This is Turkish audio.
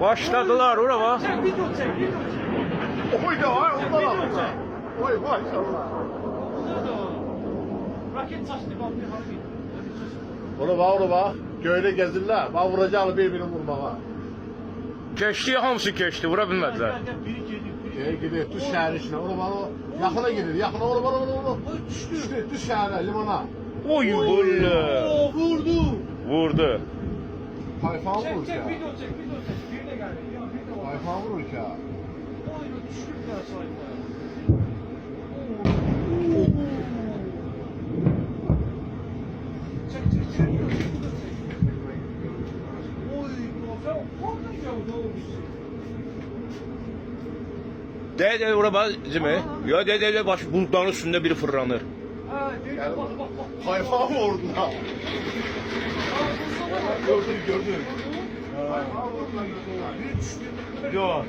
Başladılar ora bak. Çek video çek video çek. Oy da var, onda da var. Oy vay inşallah. Raket saçlı kaldı harbi. Ora bak. Göyle gezirler. Bak vuracağını birbirini vurmağa. Keçdi, hamısı keçdi, vura bilmədilər. Biri geliyor. Gidiyor, düş şehrin içine. Ora bak, yakına gidiyor. Yakına, ora. Düştü, düş şehre, limana. Oy bulla. Vurdu. Vurdu. Tayfan Çek vurur çek ya. video çek video çek. Birine geldi. Ya birine var. Tayfan vurur ya. Oy düştükler sayfaya. Çek çek çek. Oy sen orada geldi oğlum. De ora bak Cimi. Ya de baş bulutların üstünde biri fırlanır. Ha değil bak bak bak. Tayfan vurdu ha. Gördün. Biri düştü. Yok.